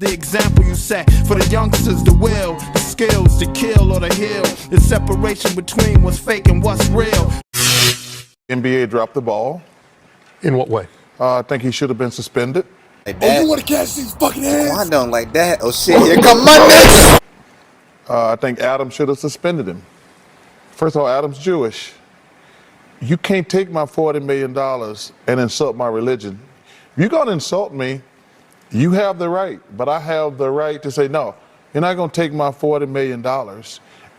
The example you set for the youngsters, the will, the skills, to kill or to heal. The separation between what's fake and what's real. NBA dropped the ball. In what way? I think he should have been suspended. Like that. Oh, you want to catch these fucking hands? I don't like that. Oh shit, here come my next. I think Adam should have suspended him. First of all, Adam's Jewish. You can't take my $40 million and insult my religion. If you're gonna insult me, you have the right, but I have the right to say, no, you're not gonna take my $40 million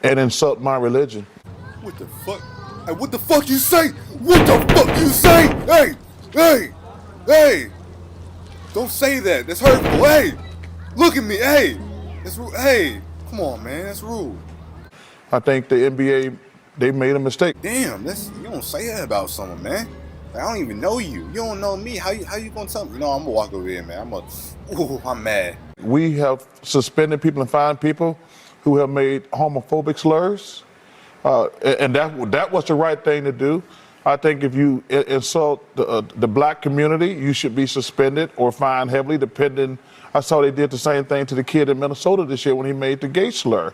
and insult my religion. What the fuck? Hey, what the fuck you say? What the fuck you say? Hey, hey, hey. Don't say that. That's hurtful. Hey, look at me. Hey, that's rude. Hey, come on, man. That's rude. I think the NBA, they made a mistake. Damn, you don't say that about someone, man. Like, I don't even know you. You don't know me. How you gonna tell me? No, I'm gonna walk over here, man. I'm mad. We have suspended people and fined people who have made homophobic slurs, and that was the right thing to do. I think if you insult the black community, you should be suspended or fined heavily, depending. I saw they did the same thing to the kid in Minnesota this year when he made the gay slur.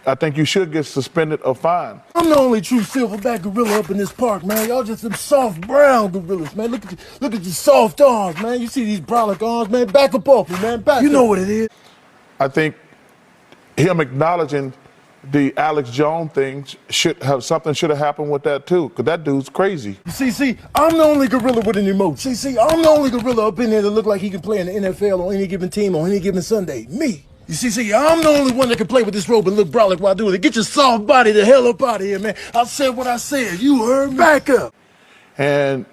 I think you should get suspended or fined. I'm the only true silverback gorilla up in this park, man. Y'all just some soft brown gorillas, man. Look at your soft arms, man. You see these brolic arms, man? Back up off me, man. Back You know what it is. I think him acknowledging the Alex Jones thing should have happened with that too, because that dude's crazy. See, I'm the only gorilla with an emote. See, I'm the only gorilla up in there that look like he can play in the NFL on any given team on any given Sunday. Me. You see, I'm the only one that can play with this robe and look brolic while doing it. Get your soft body the hell up out of here, man. I said what I said. You heard me? Back up. And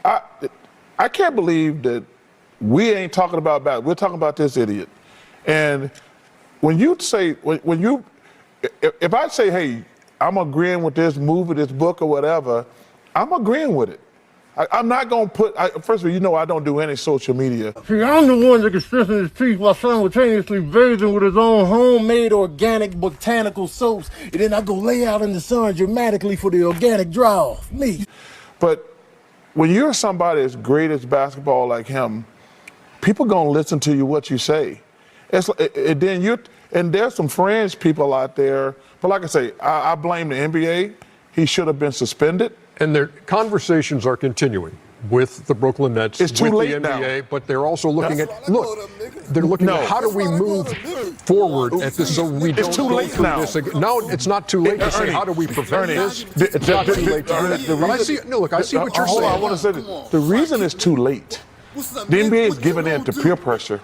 I can't believe that we ain't talking about that. We're talking about this idiot. And when you say, if I say, hey, I'm agreeing with this movie, this book or whatever, I'm agreeing with it. I'm not going to put, first of all, you know I don't do any social media. See, I'm the one that can strengthen his teeth while simultaneously bathing with his own homemade organic botanical soaps. And then I go lay out in the sun dramatically for the organic dry off. Me. But when you're somebody as great as basketball like him, people going to listen to you what you say. And there's some fringe people out there. But like I say, I blame the NBA. He should have been suspended. And their conversations are continuing with the Brooklyn Nets, it's too with late the NBA, now. But they're also looking they're looking at how do we move forward at this so we don't go through this again. No, it's not too late to say how do we prevent this. It's not too late to do it. But I see what you're saying. I want to say that the reason it's too late, the NBA is giving in to peer pressure.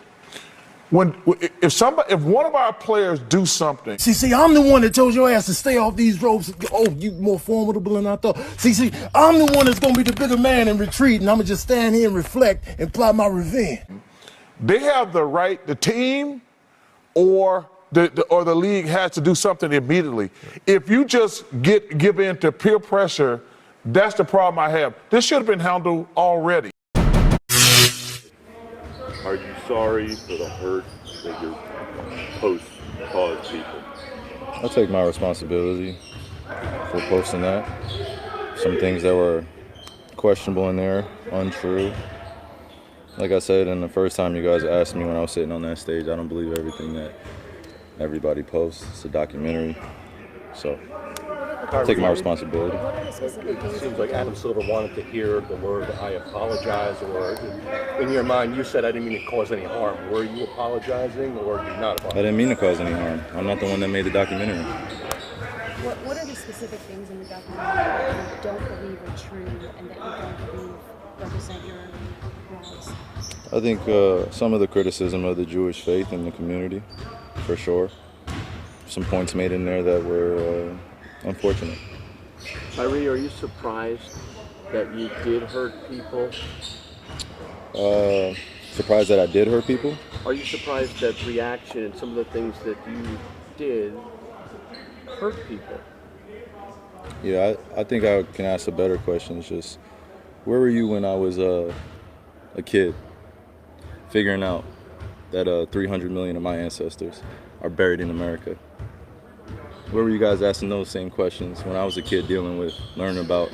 If one of our players do something. See, I'm the one that told your ass to stay off these ropes. Oh, you more formidable than I thought. See, I'm the one that's gonna be the bigger man and retreat, and I'm gonna just stand here and reflect and plot my revenge. They have the right, the team or the league has to do something immediately. If you just give in to peer pressure, that's the problem I have. This should have been handled already. Are you sorry for the hurt that your posts caused people? I'll take my responsibility for posting that. Some things that were questionable in there, untrue. Like I said, and the first time you guys asked me when I was sitting on that stage, I don't believe everything that everybody posts. It's a documentary. So I'm taking my responsibility. It seems like Adam Silver wanted to hear the word "I apologize," or in your mind, you said, "I didn't mean to cause any harm." Were you apologizing, or did you not apologize? I didn't mean to cause any harm. I'm not the one that made the documentary. What are the specific things in the documentary that you don't believe are true and that you don't believe represent your wrongs? I think some of the criticism of the Jewish faith in the community, for sure. Some points made in there that were unfortunate. Kyrie, are you surprised that you did hurt people? Surprised that I did hurt people? Are you surprised that reaction and some of the things that you did hurt people? Yeah, I think I can ask a better question. It's just, where were you when I was a kid, figuring out that 300 million of my ancestors are buried in America? Where were you guys asking those same questions when I was a kid learning about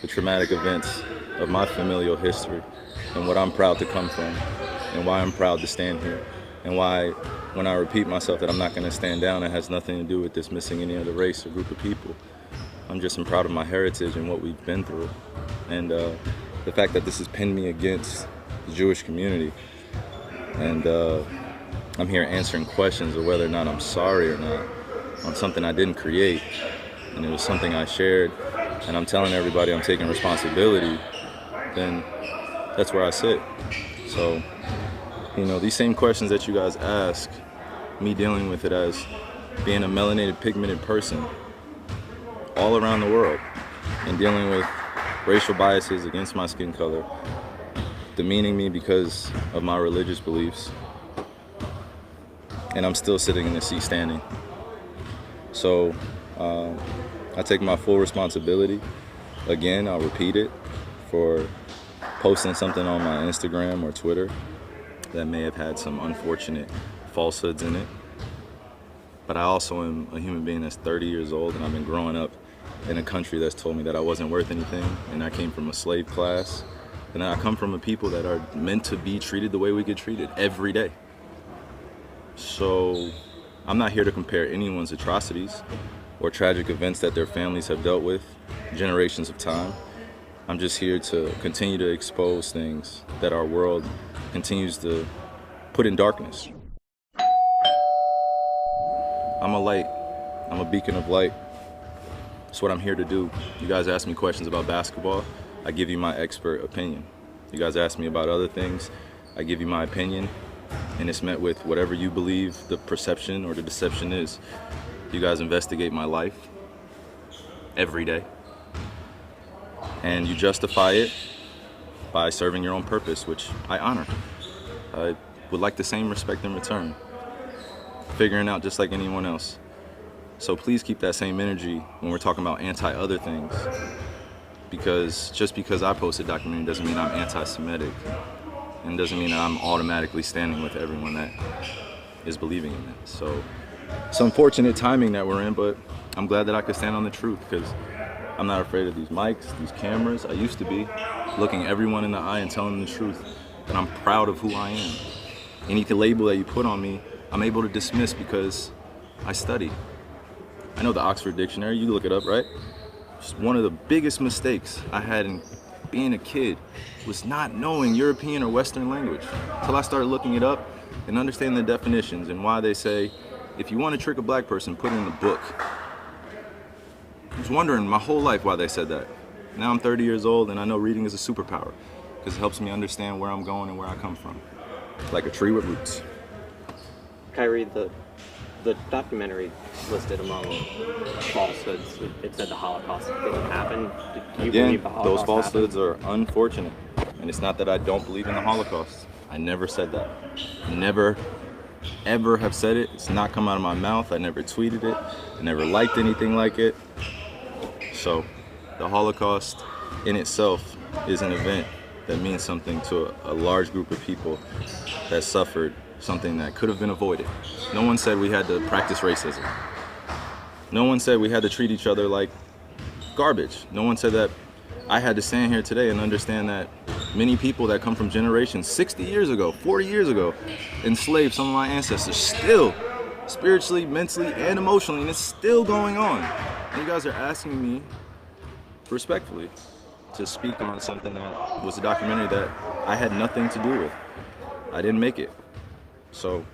the traumatic events of my familial history and what I'm proud to come from and why I'm proud to stand here, and why when I repeat myself that I'm not going to stand down, it has nothing to do with dismissing any other race or group of people. I'm just proud of my heritage and what we've been through, and the fact that this has pinned me against the Jewish community, and I'm here answering questions of whether or not I'm sorry or not on something I didn't create, and it was something I shared, and I'm telling everybody I'm taking responsibility, then that's where I sit. So, you know, these same questions that you guys ask, me dealing with it as being a melanated, pigmented person all around the world, and dealing with racial biases against my skin color, demeaning me because of my religious beliefs, and I'm still sitting in the seat standing. So I take my full responsibility. Again, I'll repeat it, for posting something on my Instagram or Twitter that may have had some unfortunate falsehoods in it. But I also am a human being that's 30 years old, and I've been growing up in a country that's told me that I wasn't worth anything, and I came from a slave class, and I come from a people that are meant to be treated the way we get treated every day. So I'm not here to compare anyone's atrocities or tragic events that their families have dealt with generations of time. I'm just here to continue to expose things that our world continues to put in darkness. I'm a light. I'm a beacon of light. That's what I'm here to do. You guys ask me questions about basketball, I give you my expert opinion. You guys ask me about other things, I give you my opinion, and it's met with whatever you believe the perception or the deception is. You guys investigate my life every day, and you justify it by serving your own purpose, which I honor. I would like the same respect in return, figuring out just like anyone else. So please keep that same energy when we're talking about anti-other things, because just because I post a documentary doesn't mean I'm anti-Semitic, and doesn't mean that I'm automatically standing with everyone that is believing in it. So it's unfortunate timing that we're in, but I'm glad that I could stand on the truth, because I'm not afraid of these mics, these cameras. I used to be, looking everyone in the eye and telling them the truth, and I'm proud of who I am. Any label that you put on me, I'm able to dismiss because I studied. I know the Oxford Dictionary, you look it up, right? Just one of the biggest mistakes I had in being a kid was not knowing European or Western language until I started looking it up and understanding the definitions and why they say, if you want to trick a black person, put it in the book. I was wondering my whole life why they said that. Now I'm 30 years old and I know reading is a superpower because it helps me understand where I'm going and where I come from. Like a tree with roots. Kyrie, the documentary listed among falsehoods, it said the Holocaust didn't happen. Do you believe the Holocaust those falsehoods happened? are unfortunate. And it's not that I don't believe in the Holocaust. I never said that. Never, ever have said it. It's not come out of my mouth. I never tweeted it. I never liked anything like it. So the Holocaust in itself is an event that means something to a large group of people that suffered something that could have been avoided. No one said we had to practice racism. No one said we had to treat each other like garbage. No one said that I had to stand here today and understand that many people that come from generations 60 years ago, 40 years ago, enslaved some of my ancestors still, spiritually, mentally, and emotionally, and it's still going on. And you guys are asking me, respectfully, to speak on something that was a documentary that I had nothing to do with. I didn't make it. So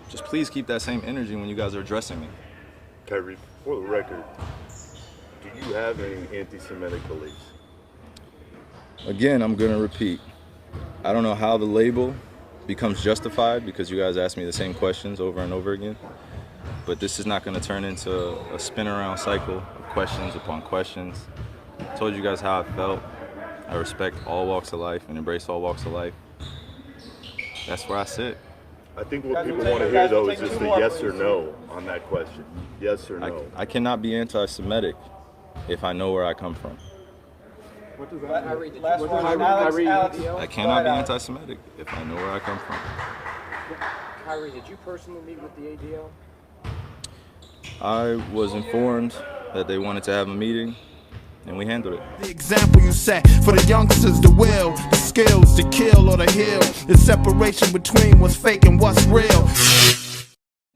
just please keep that same energy when you guys are addressing me. Kyrie, for the record, do you have any anti-Semitic beliefs? Again, I'm gonna repeat. I don't know how the label becomes justified because you guys ask me the same questions over and over again. But this is not gonna turn into a spin around cycle of questions upon questions. I told you guys how I felt. I respect all walks of life and embrace all walks of life. That's where I sit. I think what people want to hear, though, is just a yes or no on that question. Yes or no. I cannot be anti-Semitic if I know where I come from. What does that mean? I cannot be anti-Semitic if I know where I come from. Kyrie, did you personally meet with the ADL? I was informed that they wanted to have a meeting, and we handled it. The example you set for the youngsters, the will, the skills to kill or to heal. The separation between what's fake and what's real.